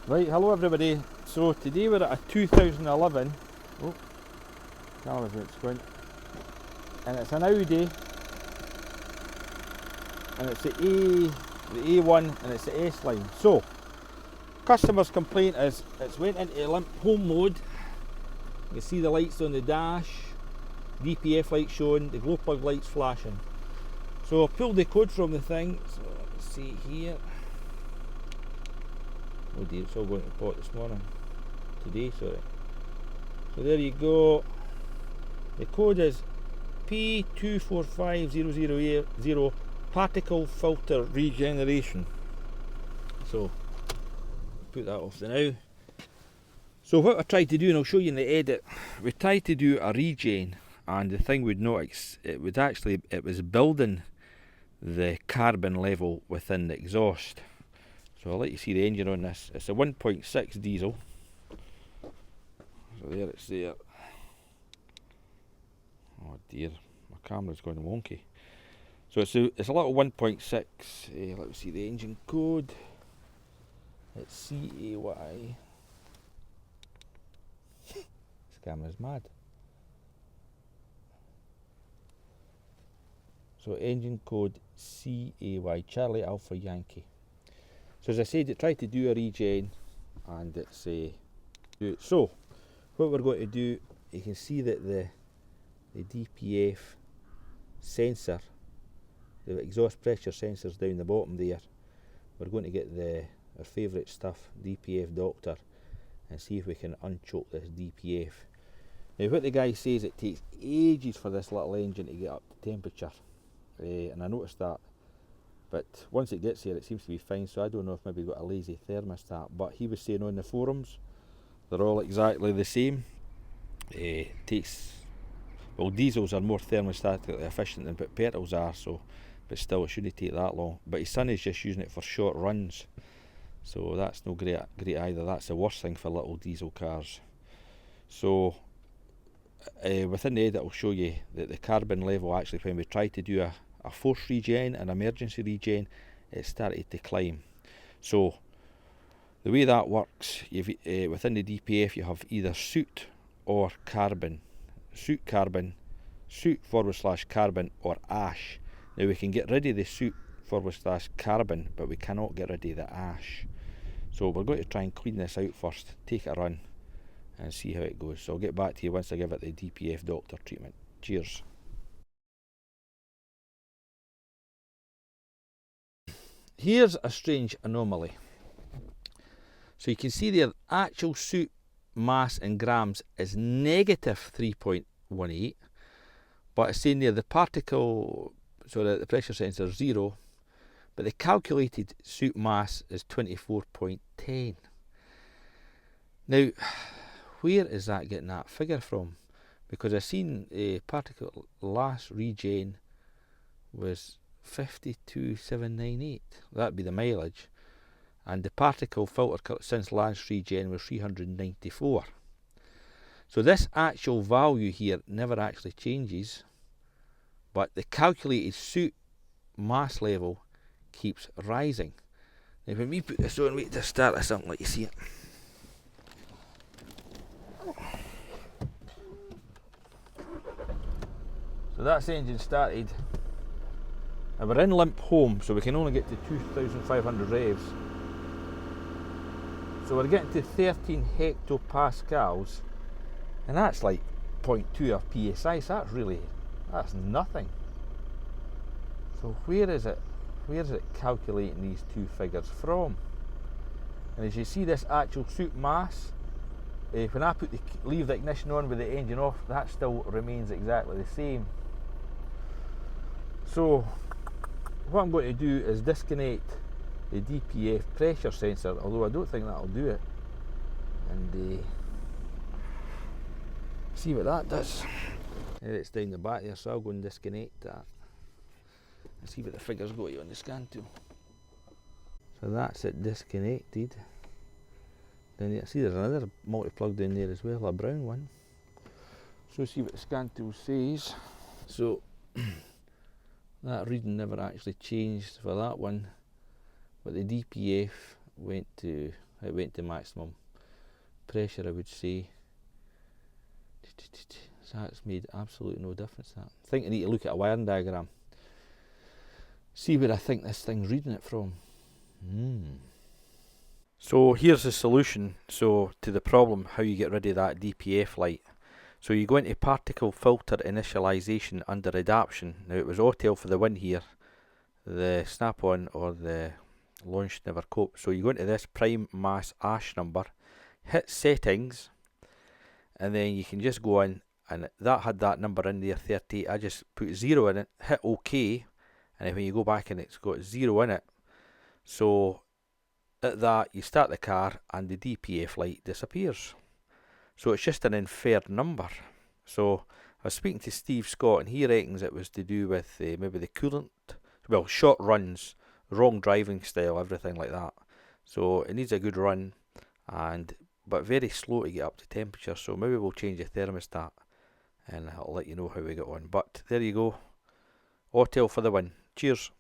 Right, hello everybody. So today we're at a 2011, camera's where it's going, and it's an Audi, and it's the A1 and it's the S line. So, customer's complaint is it's went into limp home mode. You see the lights on the dash, DPF lights showing, the glow plug lights flashing. So I pulled the code from the thing, so let's see here. Oh dear, it's all going to pot this morning. Today, sorry. So there you go. The code is P245800 particle filter regeneration. So put that off the now. So what I tried to do, and I'll show you in the edit, we tried to do a regen, and the thing would not, it was building the carbon level within the exhaust. So I'll let you see the engine on this. It's a 1.6 diesel. So there it's there. Oh dear, my camera's going wonky. So it's a little 1.6. Let me see the engine code. It's CAY. This camera's mad. So engine code CAY, Charlie Alpha Yankee. So as I said, it tried to do a regen, and it's so what we're going to do, you can see that the DPF sensor, the exhaust pressure sensors down the bottom there. We're going to get our favourite stuff, DPF Doctor, and see if we can unchoke this DPF. Now what the guy says, it takes ages for this little engine to get up to temperature, and I noticed that. But once it gets here, it seems to be fine, so I don't know if maybe got a lazy thermostat. But he was saying on the forums, they're all exactly the same. Well, diesels are more thermostatically efficient than petrols are, so, but still it shouldn't take that long. But his son is just using it for short runs, so that's no great either. That's the worst thing for little diesel cars. So within the edit, I'll show you that the carbon level, actually, when we tried to do a force regen, an emergency regen, it started to climb. So the way that works, within the DPF you have either soot or carbon. Soot carbon, soot / carbon, or ash. Now we can get rid of the soot / carbon, but we cannot get rid of the ash. So we're going to try and clean this out first, take a run, and see how it goes. So I'll get back to you once I give it the DPF Doctor treatment. Cheers. Here's a strange anomaly. So you can see there, actual soot mass in grams is negative 3.18, but it's saying there the particle, so the pressure sensor is 0, but the calculated soot mass is 24.10. Now, where is that getting that figure from? Because I've seen a particle last regen was 52,798. That'd be the mileage, and the particle filter since last regen was 394. So this actual value here never actually changes, but the calculated soot mass level keeps rising. Now when we put this on, wait to start this up, let you see it. So that's the engine started. And we're in limp home, so we can only get to 2,500 revs. So we're getting to 13 hectopascals, and that's like 0.2 of PSI, so that's nothing. So where is it calculating these two figures from? And as you see, this actual soot mass, when I leave the ignition on with the engine off, that still remains exactly the same. So what I'm going to do is disconnect the DPF pressure sensor, although I don't think that'll do it, and see what that does. It's down the back there, so I'll go and disconnect that and see what the figures go to on the scan tool. So that's it disconnected. Then you see there's another multi-plug down there as well, a brown one. So see what the scan tool says. So that reading never actually changed for that one, but the DPF went to it went to maximum pressure, I would say. So that's made absolutely no difference. That, I think I need to look at a wiring diagram, see where I think this thing's reading it from. So here's the solution to the problem, how you get rid of that DPF light. So you go into particle filter initialization under adaption. Now it was Autel for the win here, the snap-on or the launch never cope. So you go into this prime mass ash number, hit settings, and then you can just go in, and that had that number in there, 38. I just put 0 in it, hit OK, and then when you go back and it's got 0 in it. So at that you start the car and the DPF light disappears. So it's just an inferred number. So I was speaking to Steve Scott, and he reckons it was to do with maybe the coolant, well, short runs, wrong driving style, everything like that. So it needs a good run, but very slow to get up to temperature. So maybe we'll change the thermostat, and I'll let you know how we get on. But there you go, Autel for the win. Cheers.